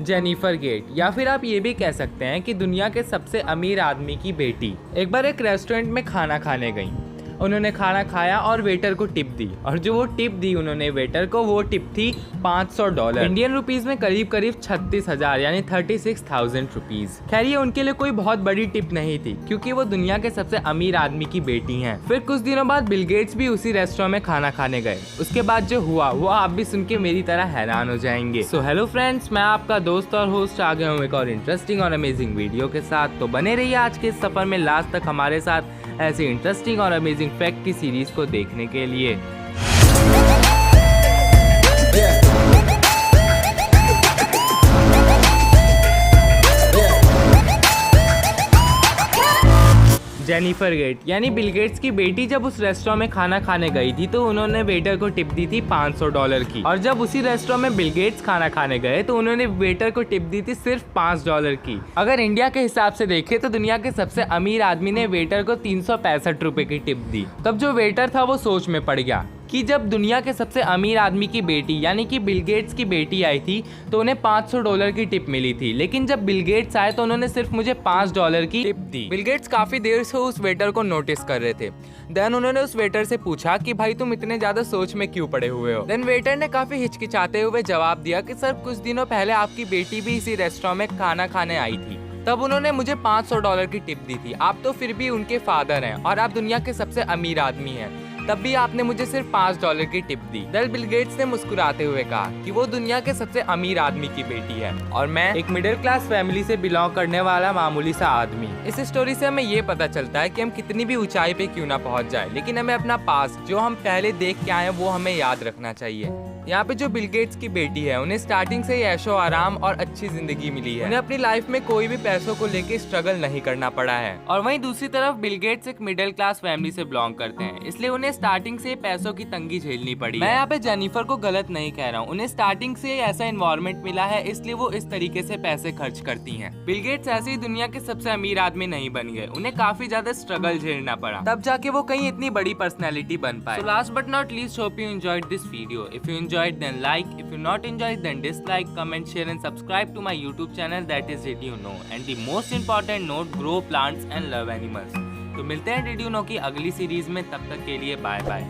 Jennifer gate, या फिर आप ये भी कह सकते हैं कि दुनिया के सबसे अमीर आदमी की बेटी एक बार एक रेस्टोरेंट में खाना खाने गई। उन्होंने खाना खाया और वेटर को टिप दी, और जो वो टिप दी उन्होंने वेटर को, वो टिप थी $500, इंडियन रुपीस में करीब करीब 36,000 यानी 36,000 रुपीज। खैर ये उनके लिए कोई बहुत बड़ी टिप नहीं थी, क्योंकि वो दुनिया के सबसे अमीर आदमी की बेटी हैं। फिर कुछ दिनों बाद बिल गेट्स भी उसी रेस्टोरेंट में खाना खाने गए। उसके बाद जो हुआ वो आप भी सुन के मेरी तरह हैरान हो जाएंगे। सो हेलो फ्रेंड्स, मैं आपका दोस्त और होस्ट आ गया हूँ एक और इंटरेस्टिंग और अमेजिंग वीडियो के साथ। तो बने रहिए आज के इस सफर में लास्ट तक हमारे साथ ऐसी इंटरेस्टिंग और अमेजिंग फैक्ट की सीरीज को देखने के लिए। जेनिफर गेट यानी बिल गेट्स की बेटी जब उस रेस्टोरेंट में खाना खाने गई थी तो उन्होंने वेटर को टिप दी थी $500 की, और जब उसी रेस्टोरेंट में बिल गेट्स खाना खाने गए तो उन्होंने वेटर को टिप दी थी सिर्फ $5 की। अगर इंडिया के हिसाब से देखें तो दुनिया के सबसे अमीर आदमी ने वेटर को 365 रुपए की टिप दी। तब जो वेटर था वो सोच में पड़ गया कि जब दुनिया के सबसे अमीर आदमी की बेटी यानी कि बिल गेट्स की बेटी आई थी तो उन्हें $500 की टिप मिली थी, लेकिन जब बिल गेट्स आए तो उन्होंने सिर्फ मुझे $5 की टिप दी। बिल गेट्स काफी देर से उस वेटर को नोटिस कर रहे थे। देन उन्होंने उस वेटर से पूछा कि भाई तुम इतने ज्यादा सोच में क्यों पड़े हुए हो। देन वेटर ने काफी हिचकिचाते हुए जवाब दिया कि सर कुछ दिनों पहले आपकी बेटी भी इसी रेस्टोरेंट में खाना खाने आई थी, तब उन्होंने मुझे $500 की टिप दी थी। आप तो फिर भी उनके फादर हैं और आप दुनिया के सबसे अमीर आदमी हैं, तब भी आपने मुझे सिर्फ $5 की टिप दी। देन बिल गेट्स ने मुस्कुराते हुए कहा कि वो दुनिया के सबसे अमीर आदमी की बेटी है और मैं एक मिडिल क्लास फैमिली से बिलोंग करने वाला मामूली सा आदमी। इस स्टोरी से हमें ये पता चलता है कि हम कितनी भी ऊंचाई पे क्यों ना पहुंच जाए, लेकिन हमें अपना पास्ट जो हम पहले देख के आए हैं वो हमें याद रखना चाहिए। यहाँ पे जो बिल गेट्स की बेटी है उन्हें स्टार्टिंग से ही ऐशो आराम और अच्छी जिंदगी मिली है। उन्हें अपनी लाइफ में कोई भी पैसों को लेके स्ट्रगल नहीं करना पड़ा है। और वहीं दूसरी तरफ बिल गेट्स एक मिडिल क्लास फैमिली से बिलोंग करते हैं, इसलिए उन्हें स्टार्टिंग से पैसों की तंगी झेलनी पड़ी। मैं यहाँ पे जेनिफर को गलत नहीं कह रहा हूँ, उन्हें स्टार्टिंग से ऐसा एनवायरनमेंट मिला है इसलिए वो इस तरीके से पैसे खर्च करती हैं। बिल गेट्स ऐसे ही दुनिया के सबसे अमीर आदमी नहीं बन गए, उन्हें काफी ज्यादा स्ट्रगल झेलना पड़ा, तब जाके वो कहीं इतनी बड़ी पर्सनैलिटी बन पाए। Last but not least, hope you enjoyed this video. If you enjoyed then like, if you not enjoyed then dislike, comment, share and subscribe to my YouTube channel, that is Did You Know, and the most important note, grow plants and love animals। तो मिलते हैं Did You Know की अगली series में, तब तक के लिए बाय बाय।